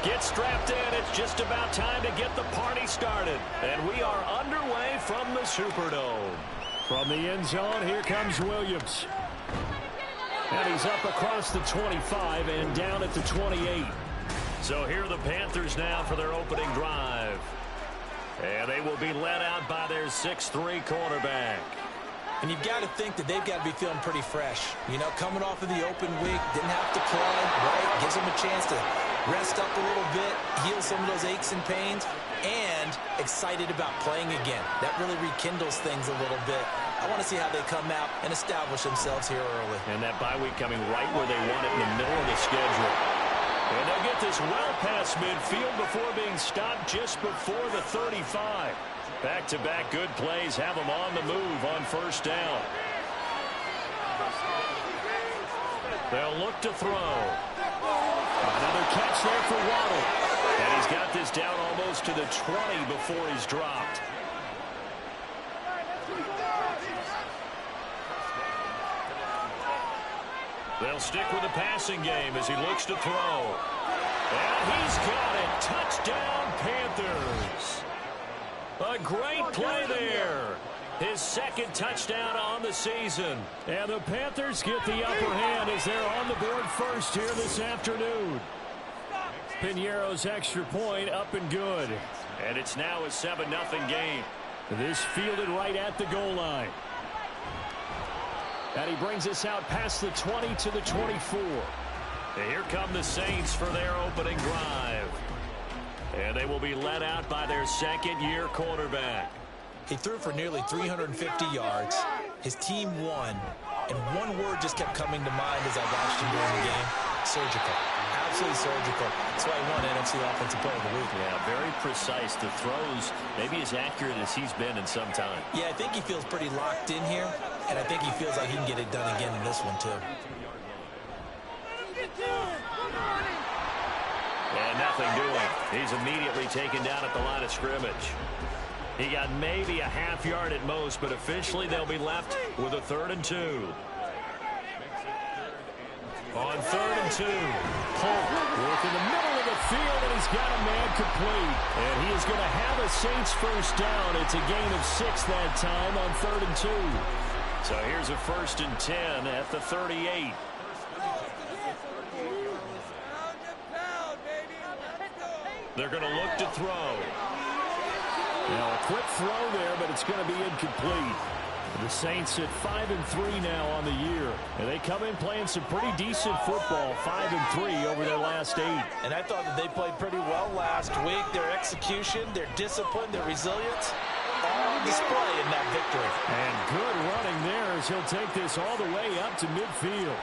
Get strapped in. It's just about time to get the party started. And we are underway from the Superdome. From the end zone, here comes Williams. And he's up across the 25 and down at the 28. So here are the Panthers now for their opening drive. And they will be led out by their 6'3" quarterback. And you've got to think that they've got to be feeling pretty fresh. You know, coming off of the open week, didn't have to play, right? Gives them a chance to rest up a little bit, heal some of those aches and pains, and excited about playing again. That really rekindles things a little bit. I want to see how they come out and establish themselves here early. And that bye week coming right where they want it in the middle of the schedule. And they'll get this well past midfield before being stopped just before the 35. Back-to-back good plays have them on the move on first down. They'll look to throw. Another catch there for Waddle. And he's got this down almost to the 20 before he's dropped. They'll stick with the passing game as he looks to throw. And he's got it. Touchdown, Panthers. A great play there. His second touchdown on the season. And the Panthers get the upper hand as they're on the board first here this afternoon. Piñeiro's extra point up and good. And it's now a 7-0 game. This fielded right at the goal line. And he brings us out past the 20 to the 24. And here come the Saints for their opening drive. And they will be led out by their second-year quarterback. He threw for nearly 350 yards. His team won. And one word just kept coming to mind as I watched him during the game. Surgical. Absolutely surgical. That's why he won NFC Offensive Player of the Week. Yeah, very precise. The throws maybe as accurate as he's been in some time. Yeah, I think he feels pretty locked in here. And I think he feels like he can get it done again in this one, too. And nothing doing. He's immediately taken down at the line of scrimmage. He got maybe a half yard at most, but officially they'll be left with a 3rd and 2. On 3rd and 2, Polk work in the middle of the field, and he's got a man complete. And he is going to have a Saints first down. It's a gain of 6 that time on 3rd and 2. So here's a 1st and 10 at the 38. They're going to look to throw. Now a quick throw there, but it's going to be incomplete. The Saints at 5-3 now on the year. And they come in playing some pretty decent football, 5-3 over their last 8. And I thought that they played pretty well last week. Their execution, their discipline, their resilience, all on display in that victory. And good running there as he'll take this all the way up to midfield.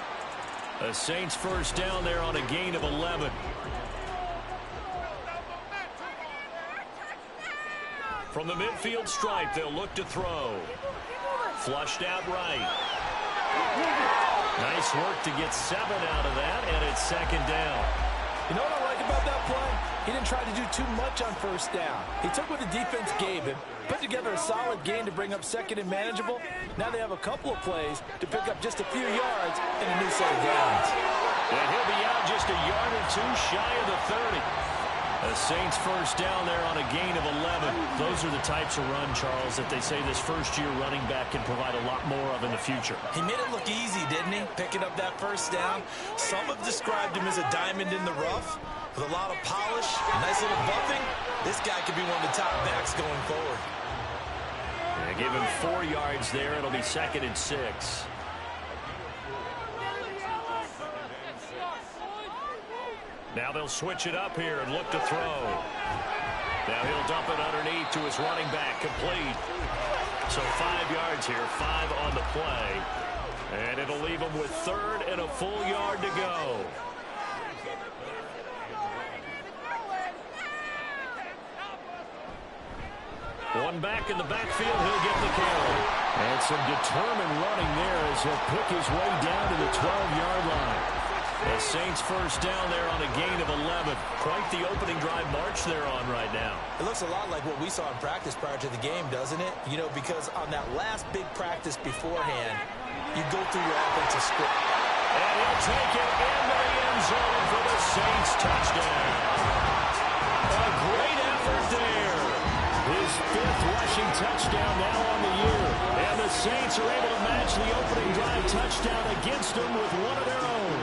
A Saints first down there on a gain of 11. From the midfield stripe, they'll look to throw. Flushed out right. Nice work to get 7 out of that, and it's 2nd down. You know what I like about that play? He didn't try to do too much on first down. He took what the defense gave him, put together a solid gain to bring up 2nd and manageable. Now they have a couple of plays to pick up just a few yards and a new set of downs. And he'll be out just a yard or 2 shy of the 30. A Saints first down there on a gain of 11. Those are the types of run, Charles, that they say this first-year running back can provide a lot more of in the future. He made it look easy, didn't he? Picking up that first down. Some have described him as a diamond in the rough with a lot of polish, a nice little buffing. This guy could be one of the top backs going forward. They give him 4 yards there. It'll be 2nd and 6. Now they'll switch it up here and look to throw. Now he'll dump it underneath to his running back, complete. So 5 yards here, 5 on the play. And it'll leave him with 3rd and a full yard to go. One back in the backfield, he'll get the carry. And some determined running there as he'll pick his way down to the 12-yard line. The Saints first down there on a gain of 11. Quite the opening drive march they're on right now. It looks a lot like what we saw in practice prior to the game, doesn't it? You know, because on that last big practice beforehand, you go through your offensive script. And he'll take it into the end zone for the Saints touchdown. right there. His 5th rushing touchdown now on the year. And the Saints are able to match the opening drive touchdown against them with one of their own.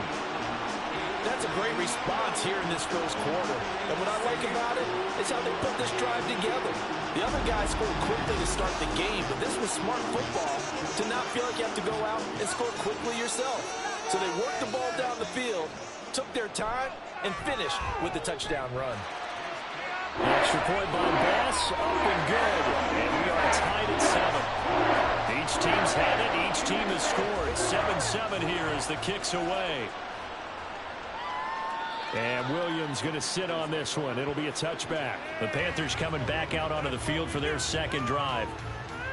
That's a great response here in this first quarter. And what I like about it is how they put this drive together. The other guys scored quickly to start the game, but this was smart football to not feel like you have to go out and score quickly yourself. So they worked the ball down the field, took their time, and finished with the touchdown run. Extra point by Bass, up and good. And we are tied at 7. Each team's had it. Each team has scored. 7-7 here as the kick's away. And Williams going to sit on this one. It'll be a touchback. The Panthers coming back out onto the field for their second drive.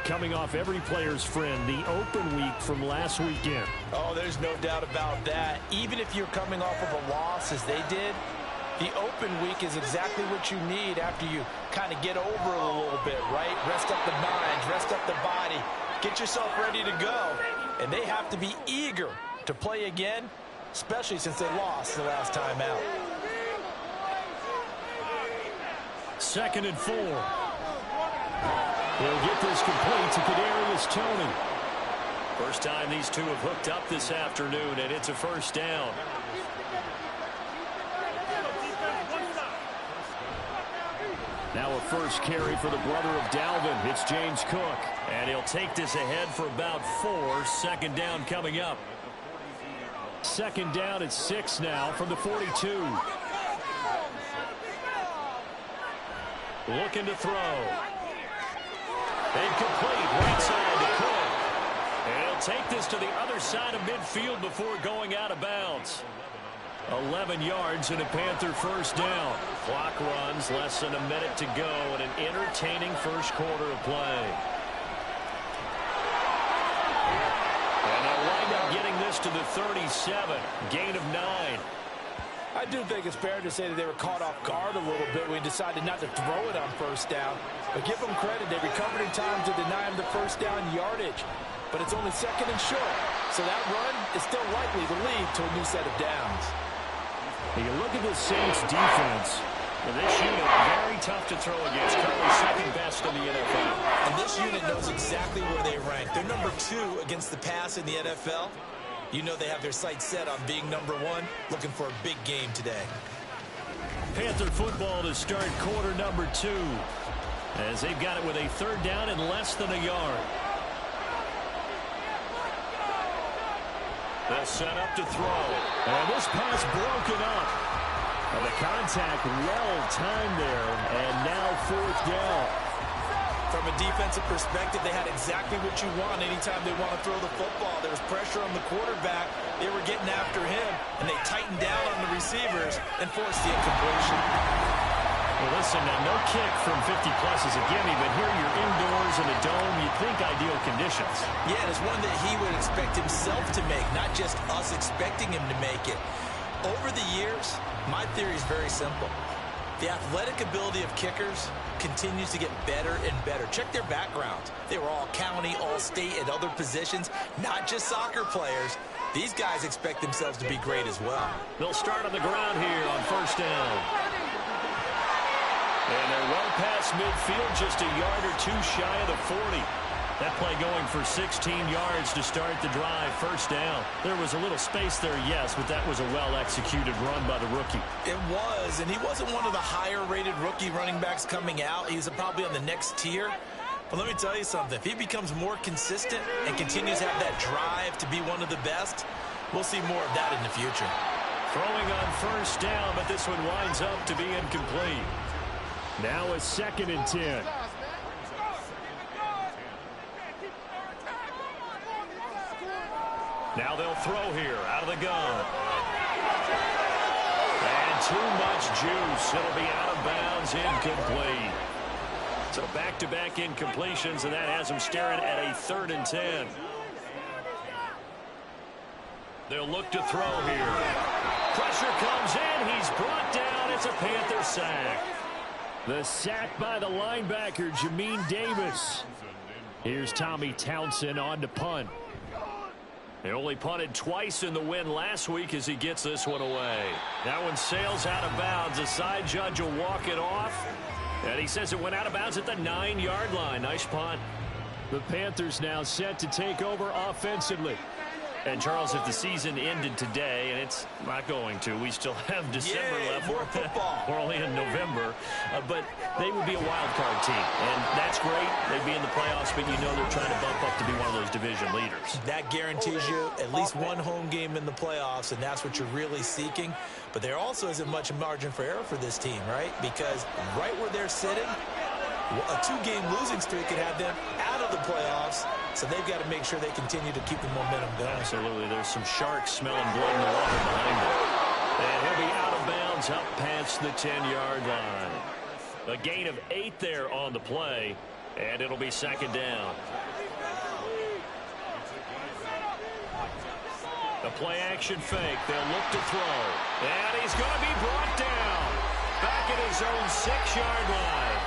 Coming off every player's friend, the open week from last weekend. Oh, there's no doubt about that. Even if you're coming off of a loss as they did, the open week is exactly what you need after you kind of get over it a little bit, right? Rest up the mind, rest up the body, get yourself ready to go. And they have to be eager to play again, especially since they lost the last time out. 2nd and 4. They'll get this complete to Kadarius Toney. First time these two have hooked up this afternoon, and it's a first down. Now a first carry for the brother of Dalvin. It's James Cook. And he'll take this ahead for about 4. Second down coming up. 2nd down at 6 now from the 42. Looking to throw. Incomplete. Right side to Cook. And he'll take this to the other side of midfield before going out of bounds. 11 yards and a Panther first down. Clock runs, less than a minute to go, and an entertaining first quarter of play. And they'll wind up getting this to the 37. Gain of 9. I do think it's fair to say that they were caught off guard a little bit when we decided not to throw it on first down. But give them credit. They recovered in time to deny him the first down yardage. But it's only 2nd and short. So that run is still likely to lead to a new set of downs. You look at the Saints defense. And this unit, very tough to throw against. Currently second best in the NFL. And this unit knows exactly where they rank. They're number 2 against the pass in the NFL. You know they have their sights set on being number 1, looking for a big game today. Panther football to start quarter number 2. As they've got it with a 3rd down and less than a yard. They'll set up to throw. And this pass broken up. And the contact well timed there. And now 4th down. From a defensive perspective, they had exactly what you want anytime they want to throw the football. There was pressure on the quarterback. They were getting after him, and they tightened down on the receivers and forced the incompletion. Well, listen, no kick from 50-plus is a gimme, but here you're indoors in a dome. You'd think ideal conditions. Yeah, and it's one that he would expect himself to make, not just us expecting him to make it. Over the years, my theory is very simple. The athletic ability of kickers continues to get better and better. Check their backgrounds. They were all county, all state, at other positions, not just soccer players. These guys expect themselves to be great as well. They'll start on the ground here on first down. And they're well past midfield, just a yard or 2 shy of the 40. That play going for 16 yards to start the drive. First down. There was a little space there, yes, but that was a well-executed run by the rookie. It was, and he wasn't one of the higher-rated rookie running backs coming out. He's probably on the next tier. But let me tell you something. If he becomes more consistent and continues to have that drive to be one of the best, we'll see more of that in the future. Throwing on first down, but this one winds up to be incomplete. Now a 2nd and 10. Now they'll throw here out of the gun. And too much juice. It'll be out of bounds, incomplete. So back-to-back incompletions, and that has them staring at a 3rd and 10. They'll look to throw here. Pressure comes in. He's brought down. It's a Panther sack. The sack by the linebacker, Jamin Davis. Here's Tommy Townsend on to punt. They only punted twice in the win last week as he gets this one away. That one sails out of bounds. The side judge will walk it off. And he says it went out of bounds at the 9-yard line. Nice punt. The Panthers now set to take over offensively. And, Charles, if the season ended today, and it's not going to, we still have December left. More football. We're only in November. But they would be a wild card team. And that's great. They'd be in the playoffs, but you know they're trying to bump up to be one of those division leaders. That guarantees you at least one home game in the playoffs, and that's what you're really seeking. But there also isn't much margin for error for this team, right? Because right where they're sitting, a 2-game losing streak could have them out of the playoffs, so they've got to make sure they continue to keep the momentum going. Absolutely. There's some sharks smelling blood in the water behind them. And he'll be out of bounds up past the 10-yard line. A gain of 8 there on the play, and it'll be second down. The play-action fake. They'll look to throw. And he's going to be brought down. Back at his own 6-yard line.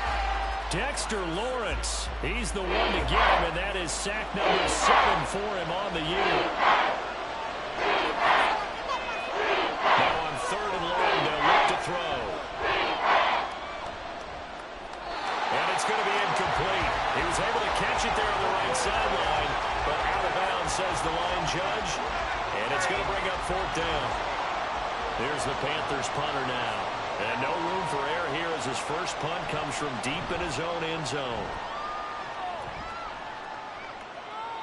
Dexter Lawrence, he's the one to get him, and that is sack number 7 for him on the year. Now on 3rd and long, they'll look to throw. And it's going to be incomplete. He was able to catch it there on the right sideline, but out of bounds, says the line judge, and it's going to bring up 4th down. Here's the Panthers punter now. And no room for error here as his first punt comes from deep in his own end zone.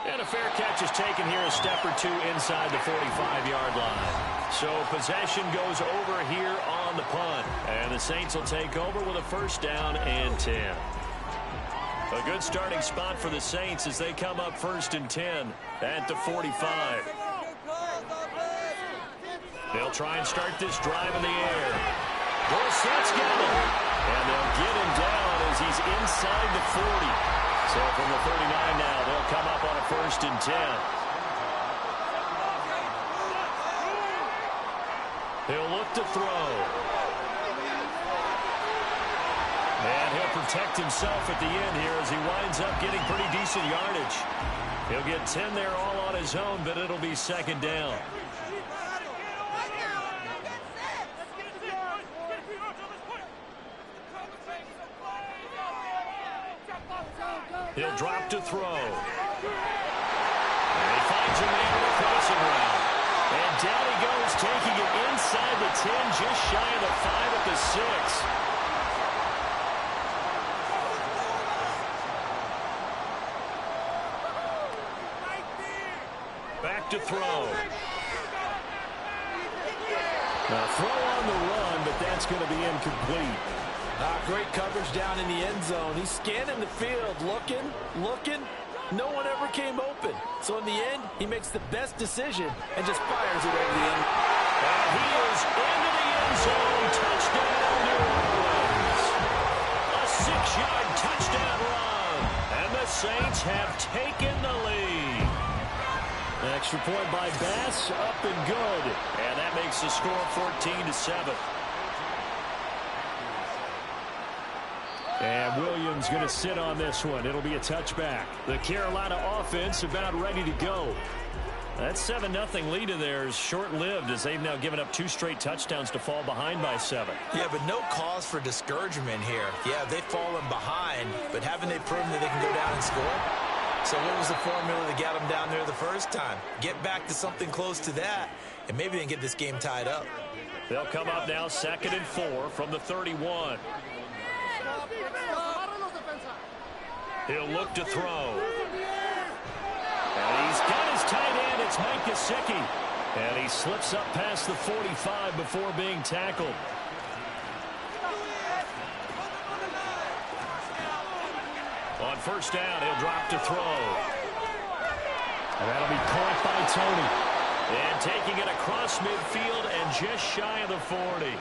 And a fair catch is taken here, a step or two inside the 45-yard line. So possession goes over here on the punt. And the Saints will take over with a 1st down and 10. A good starting spot for the Saints as they come up 1st and 10 at the 45. They'll try and start this drive in the air. Dorsett's got him. And they'll get him down as he's inside the 40. So from the 39 now, they'll come up on a 1st and 10. He'll look to throw. And he'll protect himself at the end here as he winds up getting pretty decent yardage. He'll get 10 there all on his own, but it'll be 2nd down. He'll drop to throw. And he finds a man with a crossing route. And down he goes, taking it inside the 10, just shy of the 5 at the 6. Back to throw. Now throw on the run, but that's going to be incomplete. Great coverage down in the end zone. He's scanning the field, looking. No one ever came open. So in the end, he makes the best decision and just fires it over the end. And he is into the end zone. Touchdown, New Orleans. A 6-yard touchdown run. And the Saints have taken the lead. Extra point by Bass, up and good. And that makes the score 14-7. And Williams going to sit on this one. It'll be a touchback. The Carolina offense about ready to go. That 7-0 lead in there is short-lived as they've now given up 2 straight touchdowns to fall behind by 7. Yeah, but no cause for discouragement here. Yeah, they've fallen behind, but haven't they proven that they can go down and score? So what was the formula that got them down there the first time? Get back to something close to that, and maybe they can get this game tied up. They'll come up now 2nd and 4 from the 31. He'll look to throw. And he's got his tight end. It's Mike Gesicki. And he slips up past the 45 before being tackled. On 1st down, he'll drop to throw. And that'll be caught by Tony. And taking it across midfield and just shy of the 40.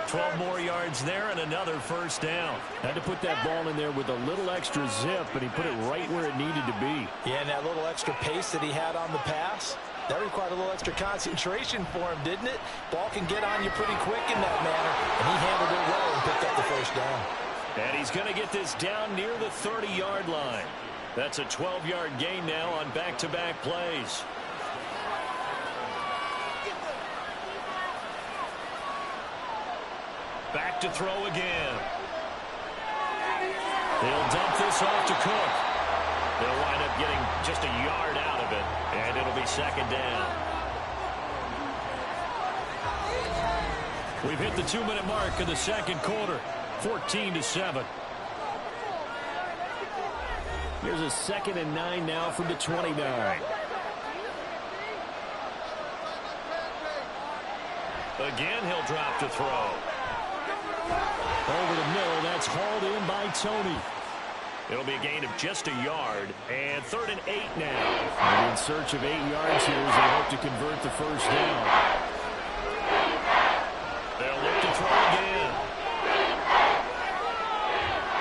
12 more yards there and another 1st down. Had to put that ball in there with a little extra zip, but he put it right where it needed to be. Yeah, and that little extra pace that he had on the pass, that required a little extra concentration for him, didn't it? Ball can get on you pretty quick in that manner, and he handled it well and picked up the 1st down. And he's going to get this down near the 30-yard line. That's a 12-yard gain now on back-to-back plays. Back to throw again. He'll dump this off to Cook. They'll wind up getting just a yard out of it, and it'll be second down. We've hit the 2-minute mark in the second quarter, 14-7. Here's a 2nd and 9 now from the 29. Again, he'll drop to throw. Over the middle, that's hauled in by Tony. It'll be a gain of just a yard, and 3rd and 8 now. And in search of 8 yards here as they hope to convert the first down. They'll look to throw again.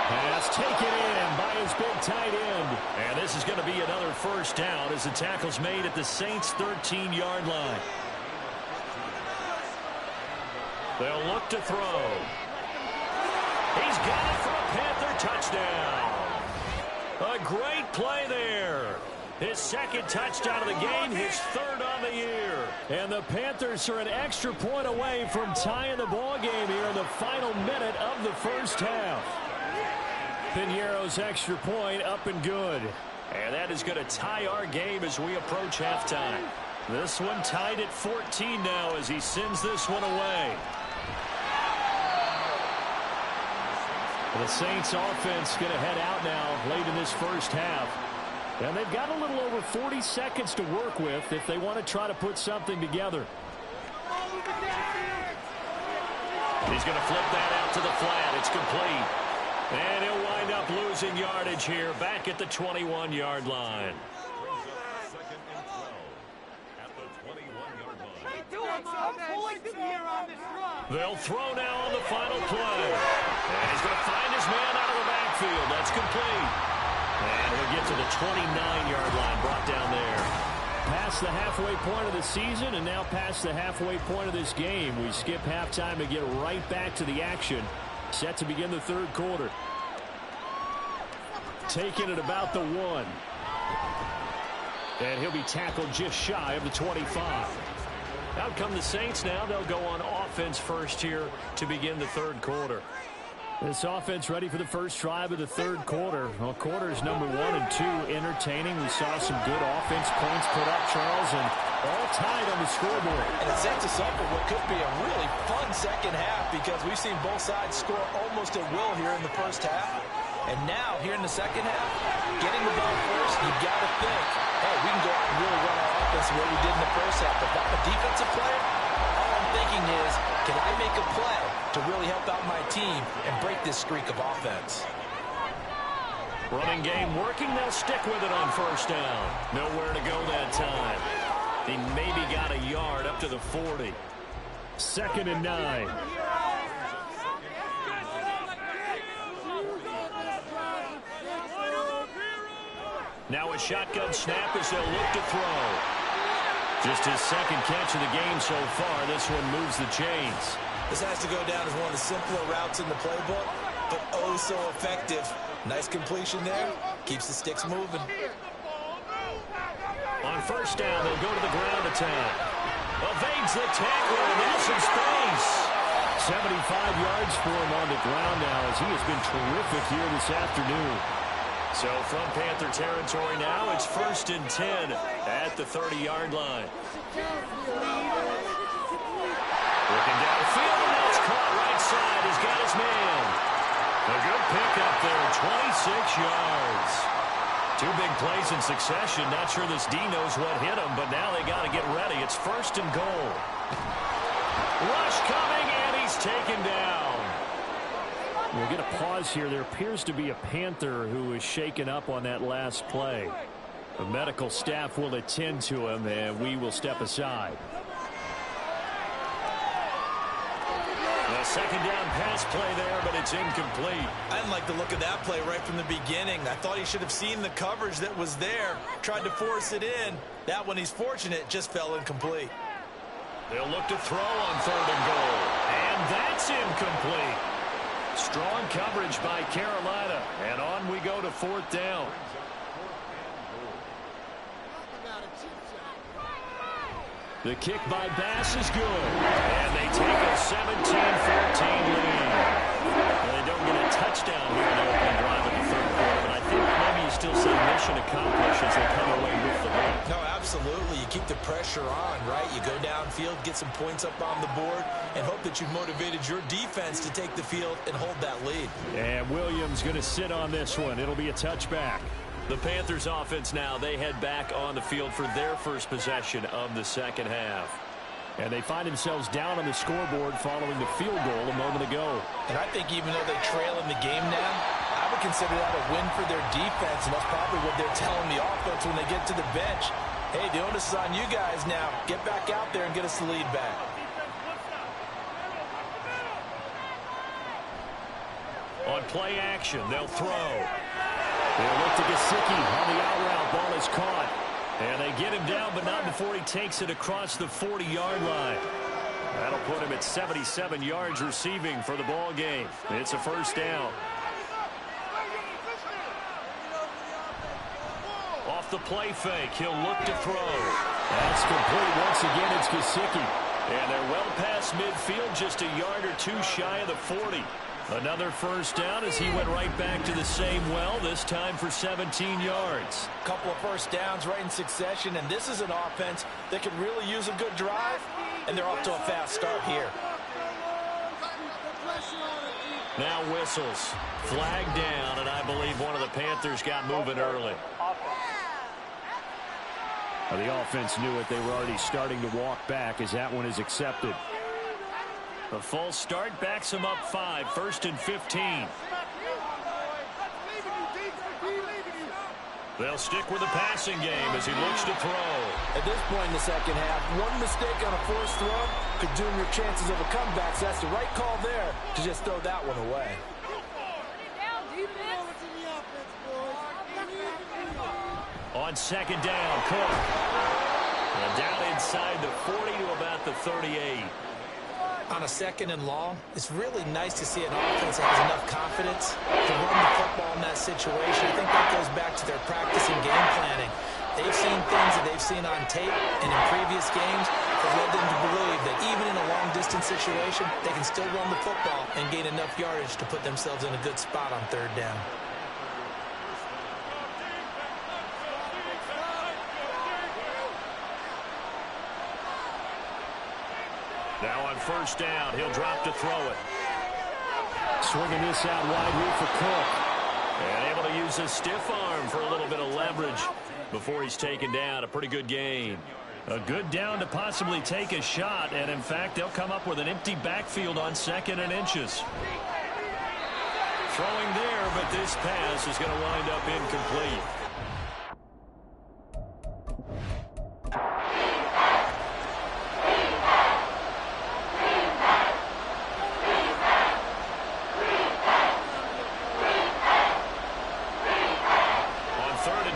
Pass taken in by his big tight end. And this is going to be another first down as the tackle's made at the Saints' 13-yard line. They'll look to throw. He's got it for a Panther touchdown. A great play there. His 2nd touchdown of the game, his 3rd on the year. And the Panthers are an extra point away from tying the ball game here in the final minute of the first half. Piñeiro's extra point up and good. And that is going to tie our game as we approach halftime. This one tied at 14 now as he sends this one away. The Saints offense going to head out now late in this first half. And they've got a little over 40 seconds to work with if they want to try to put something together. He's going to flip that out to the flat. It's complete. And he'll wind up losing yardage here back at the 21-yard line. They'll throw now on the final play. And he's going to find his man out of the backfield. That's complete. And we'll get to the 29-yard line, brought down there. Past the halfway point of the season and now past the halfway point of this game. We skip halftime and get right back to the action. Set to begin the third quarter. Taking it about the 1. And he'll be tackled just shy of the 25. Out come the Saints now. They'll go on offense first here to begin the third quarter. This offense ready for the first drive of the third quarter. Well, quarters number 1 and 2 entertaining. We saw some good offense points put up, Charles, and all tied on the scoreboard. And it sets us up for what could be a really fun second half because we've seen both sides score almost at will here in the first half. And now, here in the second half, getting the ball first, you've got to think, hey, we can go out and really run our offense the way we did in the first half. If I'm a defensive player, all I'm thinking is, can I make a play to really help out my team and break this streak of offense? Running game working. They'll stick with it on first down. Nowhere to go that time. He maybe got a yard up to the 40. 2nd and 9. Now a shotgun snap as they'll look to throw. Just his 2nd catch of the game so far. This one moves the chains. This has to go down as one of the simpler routes in the playbook, but oh so effective. Nice completion there. Keeps the sticks moving. On first down, they'll go to the ground attack. Evades the tackle, and now some space. 75 yards for him on the ground now as he has been terrific here this afternoon. So from Panther territory now, it's 1st and 10 at the 30-yard line. Looking downfield, and now it's caught right side. He's got his man. A good pickup there, 26 yards. 2 big plays in succession. Not sure this D knows what hit him, but now they got to get ready. It's 1st and goal. Rush coming, and he's taken down. We'll get a pause here. There appears to be a Panther who was shaken up on that last play. The medical staff will attend to him, and we will step aside. A 2nd down pass play there, but it's incomplete. I didn't like the look of that play right from the beginning. I thought he should have seen the coverage that was there, tried to force it in. That one, he's fortunate, just fell incomplete. They'll look to throw on 3rd and goal, and that's incomplete. Strong coverage by Carolina, and on we go to 4th down. The kick by Bass is good. And they take a 17-14 lead. Well, they don't get a touchdown here in the opening drive of the third still say mission accomplished as they come away with the win. No, absolutely. You keep the pressure on, right? You go downfield, get some points up on the board, and hope that you've motivated your defense to take the field and hold that lead. And Williams going to sit on this one. It'll be a touchback. The Panthers offense now, they head back on the field for their first possession of the second half. And they find themselves down on the scoreboard following the field goal a moment ago. And I think even though they trail in the game now, I would consider that a win for their defense, and that's probably what they're telling the offense when they get to the bench. Hey, the onus is on you guys now. Get back out there and get us the lead back. On play action, they'll throw. They'll look to Gesicki on the out route. Ball is caught. And they get him down, but not before he takes it across the 40-yard line. That'll put him at 77 yards receiving for the ball game. It's a first down. Off the play fake, he'll look to throw. That's complete. Once again, it's Gesicki. And they're well past midfield, just a yard or two shy of the 40. Another first down as he went right back to the same well, this time for 17 yards. Couple of first downs right in succession, and this is an offense that could really use a good drive, and they're off to a fast start here. Now whistles. Flag down, and I believe one of the Panthers got moving early. The offense knew it. They were already starting to walk back as that one is accepted. The false start backs him up 5, 1st and 15. They'll stick with the passing game as he looks to throw. At this point in the second half, one mistake on a forced throw could doom your chances of a comeback, so that's the right call there to just throw that one away. On second down, Cook. And down inside the 40 to about the 38. On a second and long, it's really nice to see an offense that has enough confidence to run the football in that situation. I think that goes back to their practice and game planning. They've seen things that they've seen on tape and in previous games that led them to believe that even in a long-distance situation, they can still run the football and gain enough yardage to put themselves in a good spot on third down. Now on first down, he'll drop to throw it. Swinging this out wide here for Cook. And able to use his stiff arm for a little bit of leverage before he's taken down. A pretty good gain. A good down to possibly take a shot, and in fact, they'll come up with an empty backfield on 2nd and inches. Throwing there, but this pass is going to wind up incomplete.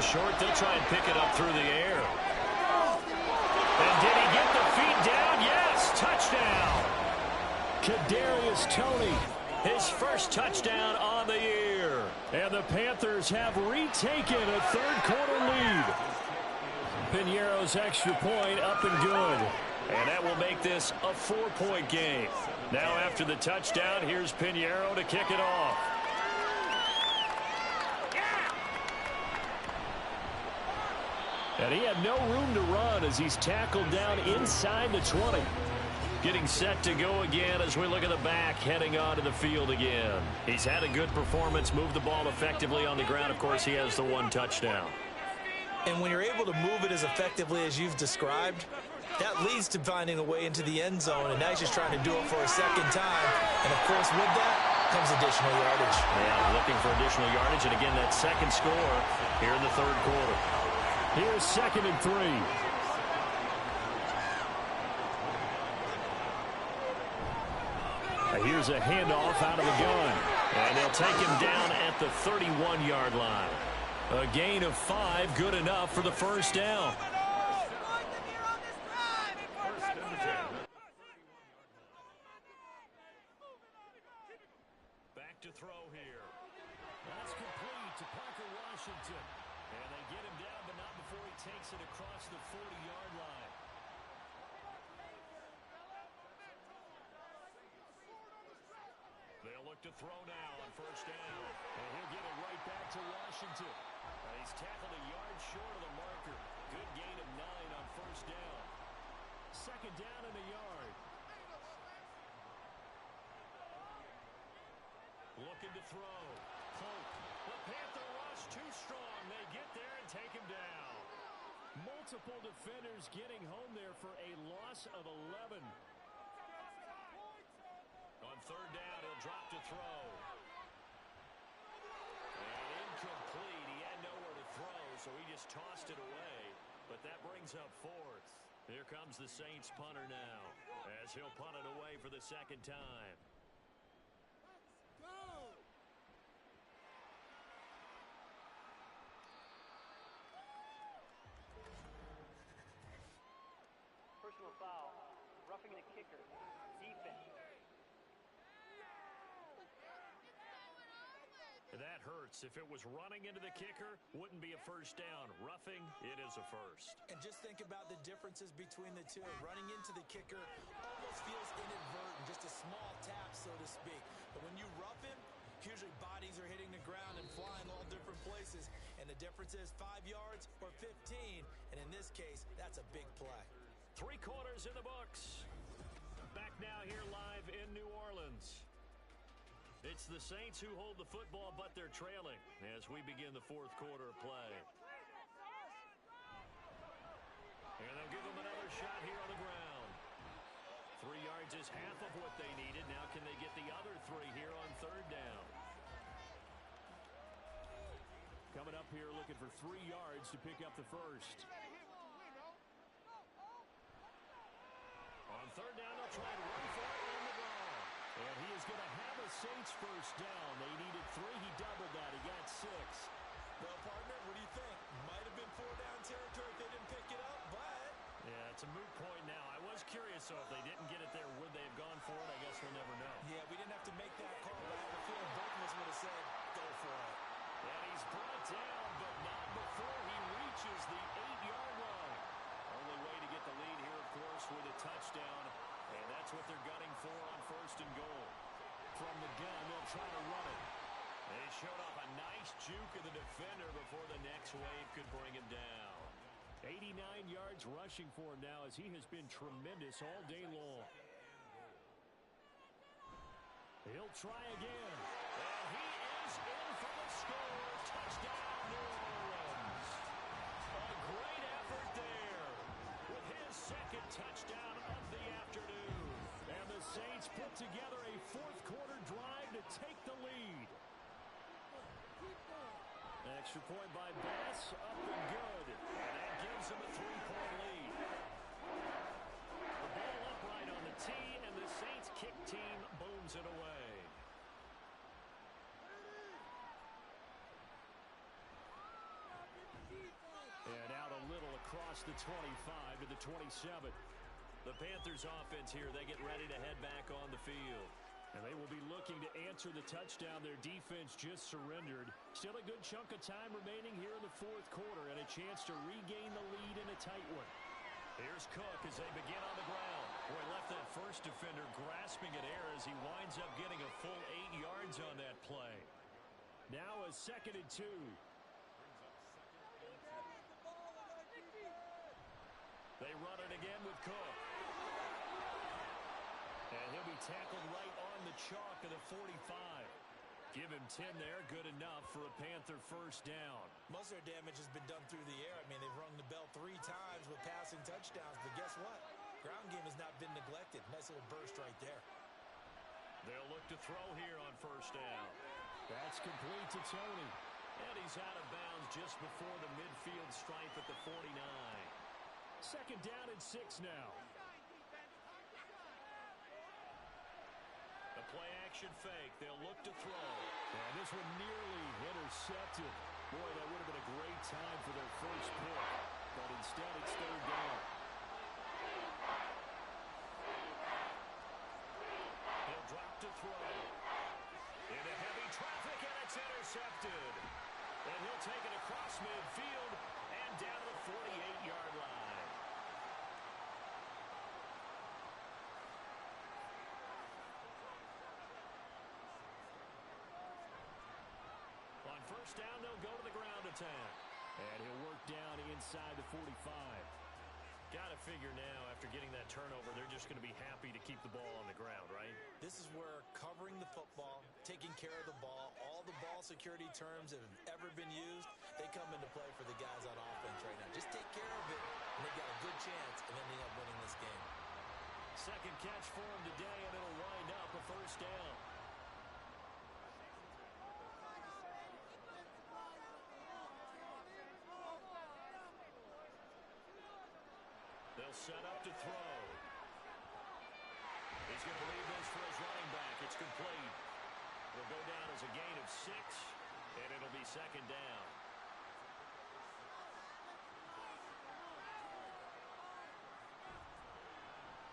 Short, they'll try and pick it up through the air. And did he get the feet down? Yes, touchdown. Kadarius Toney, his first touchdown on the year. And the Panthers have retaken a third-quarter lead. Piñeiro's extra point up and good. And that will make this a 4-point game. Now after the touchdown, here's Piñeiro to kick it off. And he had no room to run as he's tackled down inside the 20. Getting set to go again as we look at the back, heading onto the field again. He's had a good performance, moved the ball effectively on the ground. Of course, he has the one touchdown. And when you're able to move it as effectively as you've described, that leads to finding a way into the end zone, and now he's just trying to do it for a second time. And, of course, with that comes additional yardage. Yeah, looking for additional yardage, and again, that second score here in the third quarter. Here's 2nd and 3. Here's a handoff out of the gun. And they'll take him down at the 31-yard line. A gain of 5, good enough for the first down. Back to throw here. That's complete to Parker Washington. And they get him down, but not before he takes it across the 40-yard line. They'll look to throw now on first down. And he'll give it right back to Washington. He's tackled a yard short of the marker. Good gain of 9 on first down. Second down and a yard. Looking to throw. Polk. The Panther rush too strong. They get there and take him down. Multiple defenders getting home there for a loss of 11. On third down, he'll drop to throw. And incomplete. He had nowhere to throw, so he just tossed it away. But that brings up fourth. Here comes the Saints punter now, as he'll punt it away for the second time. Go! Personal foul. Roughing the kicker. Defense. That hurts. If it was running into the kicker, wouldn't be a first down. Roughing, it is a first. And just think about the differences between the two. Running into the kicker almost feels inadvertent, just a small tap, so to speak. But when you rough him, usually bodies are hitting the ground and flying all different places. And the difference is 5 yards or 15. And in this case, that's a big play. 3 quarters in the books. Back now here live in New Orleans. It's the Saints who hold the football, but they're trailing as we begin the fourth quarter of play. And they'll give them another shot here on the ground. 3 yards is half of what they needed. Now can they get the other 3 here on third down? Coming up here looking for 3 yards to pick up the first. On third down, they'll try and run for it in the ball. And he is going to have a Saints first down. They needed 3. He doubled that. He got 6. Well, partner, what do you think? Might have been 4-down territory if they didn't pick it up, but... Yeah, it's a moot point now. I was curious, so if they didn't get it there, would they have gone for it? I guess we'll never know. Yeah, we didn't have to make that call. I have a feeling both of us would have said, go for it. And he's brought down, but not before he reaches the 8-yard line. Only way to get the lead here, of course, with a touchdown. And that's what they're gunning for on first and goal. From the gun, they'll try to run it. They showed off a nice juke of the defender before the next wave could bring him down. 89 yards rushing for him now as he has been tremendous all day long. He'll try again. And he is in for the score. Touchdown, New Orleans. A great effort there with his second touchdown of the afternoon. And the Saints put together a fourth quarter drive to take the lead. Extra point by Bass, up and good. And that gives him a 3-point lead. The ball upright on the tee, and the Saints kick team booms it away. And out a little across the 25 to the 27. The Panthers offense here, they get ready to head back on the field. And they will be looking to answer the touchdown their defense just surrendered. Still a good chunk of time remaining here in the fourth quarter and a chance to regain the lead in a tight one. Here's Cook as they begin on the ground. Boy, left that first defender grasping at air as he winds up getting a full 8 yards on that play. Now a 2nd and 2. They run it again with Cook. And he'll be tackled right on the chalk of the 45. Give him 10 there. Good enough for a Panther first down. Most of their damage has been done through the air. I mean, they've rung the bell 3 times with passing touchdowns. But guess what? Ground game has not been neglected. Nice little burst right there. They'll look to throw here on first down. That's complete to Tony. And he's out of bounds just before the midfield stripe at the 49. 2nd down and 6 now. The play-action fake. They'll look to throw. And this one nearly intercepted. Boy, that would have been a great time for their first pick. But instead, it's third down. He'll drop to throw. Into heavy traffic, and it's intercepted. And he'll take it across midfield and down to the 48-yard line. On first down, they'll go to the ground to attack. And he'll work down inside the 45. Got to figure now, after getting that turnover, they're just going to be happy to keep the ball on the ground, right? This is where covering the football, taking care of the ball, all the ball security terms that have ever been used, they come into play for the guys on offense right now. Just take care of it, and they've got a good chance of ending up winning this game. Second catch for him today, and it'll wind up a first down. They'll set up to throw. He's going to leave this for his running back. It's complete. It'll go down as a gain of 6, and it'll be second down.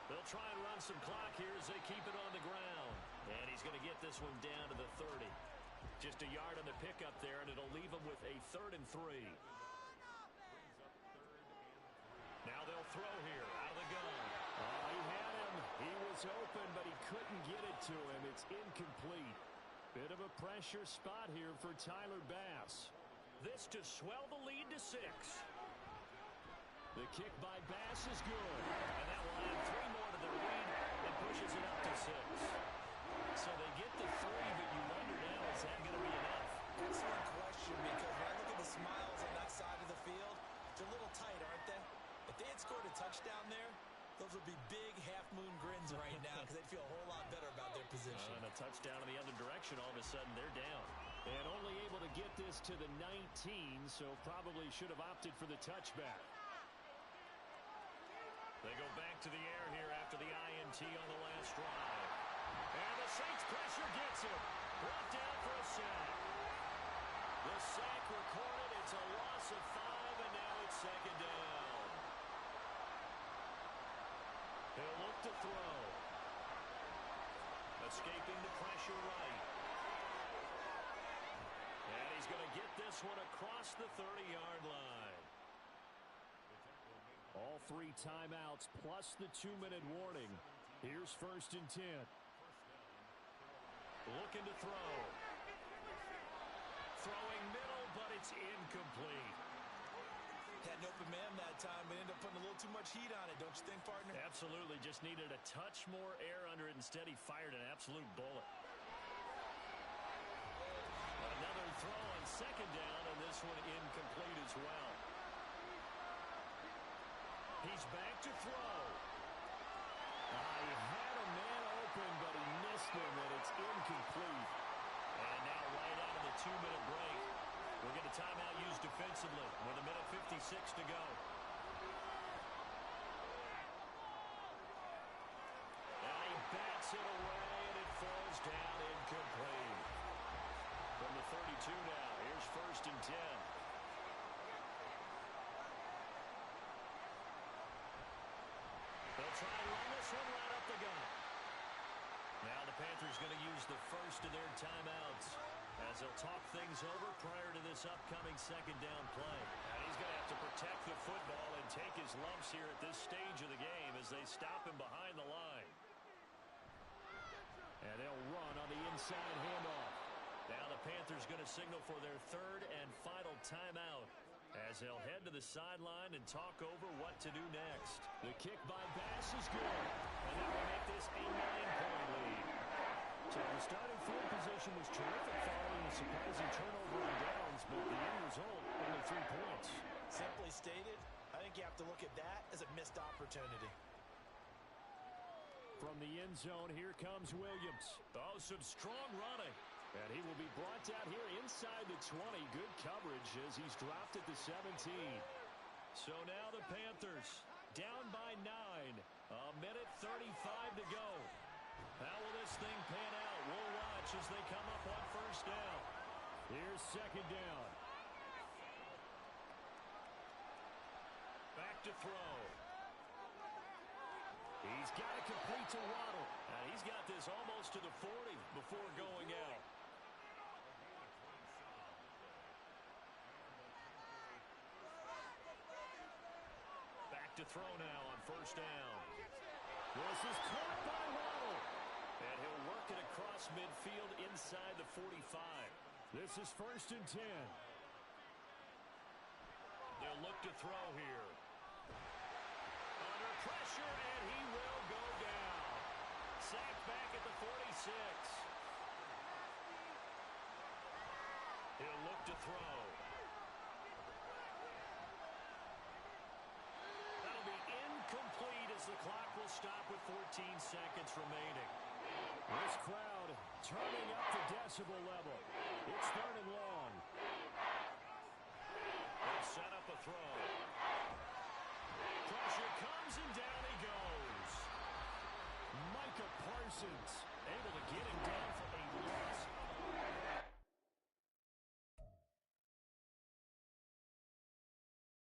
They'll try and run some clock here as they keep it on the ground. And he's going to get this one down to the 30. Just a yard on the pickup there, and it'll leave him with a 3rd and 3. Now they'll throw here out of the gun. He had him. He was open, but he couldn't get it to him. It's incomplete. Bit of a pressure spot here for Tyler Bass. This to swell the lead to 6. The kick by Bass is good. And that will add 3 more to their lead and pushes it up to 6. So they get the 3, but you wonder now, is that going to be enough? Excellent question, because when I look at the smiles on that side of the field, they're a little tight, aren't they? If they had scored a touchdown there, those would be big half-moon grins right now because they'd feel a whole lot better about their position. And a touchdown in the other direction, all of a sudden they're down. And only able to get this to the 19, so probably should have opted for the touchback. They go back to the air here after the INT on the last drive. And the Saints pressure gets him. Brought down for a sack. The sack recorded. It's a loss of 5, and now it's second down. He'll look to throw. Escaping the pressure right. And he's going to get this one across the 30-yard line. All 3 timeouts plus the 2-minute warning. Here's 1st and 10. Looking to throw. Throwing middle, but it's incomplete. Had an open man that time, but ended up putting a little too much heat on it, don't you think, partner? Absolutely. Just needed a touch more air under it. Instead, he fired an absolute bullet. Another throw on second down, and this one incomplete as well. He's back to throw. He had a man open, but he missed him, and it's incomplete. And now right out of the 2-minute break, we'll get a timeout used defensively with 1:56 to go. And he bats it away, and it falls down incomplete. From the 32 now, here's 1st and 10. They'll try and run this one right up the gut. Now the Panthers going to use the first of their timeouts as they'll talk things over prior to this upcoming second down play. And he's going to have to protect the football and take his lumps here at this stage of the game as they stop him behind the line. And they'll run on the inside handoff. Now the Panthers going to signal for their 3rd and final timeout as they'll head to the sideline and talk over what to do next. The kick by Bass is good. And that will make this a 9-point lead. So the starting field position was terrific following the surprising turnover and downs, but the end result, only 3 points. Simply stated, I think you have to look at that as a missed opportunity. From the end zone, here comes Williams. Oh, some strong running. And he will be brought down here inside the 20. Good coverage as he's dropped at the 17. So now the Panthers down by 9. 1:35 to go. How will this thing pan out? We'll watch as they come up on 1st down. Here's 2nd down. Back to throw. He's got to complete to Waddle. And he's got this almost to the 40 before going out. Back to throw now on 1st down. This is caught by Waddle. And he'll work it across midfield inside the 45. This is 1st and 10. They'll look to throw here. Under pressure, and he will go down. Sacked back at the 46. He'll look to throw. That'll be incomplete as the clock will stop with 14 seconds remaining. This crowd turning up the decibel level. It's 3rd and long. They'll set up a throw. Pressure comes, and down he goes. Micah Parsons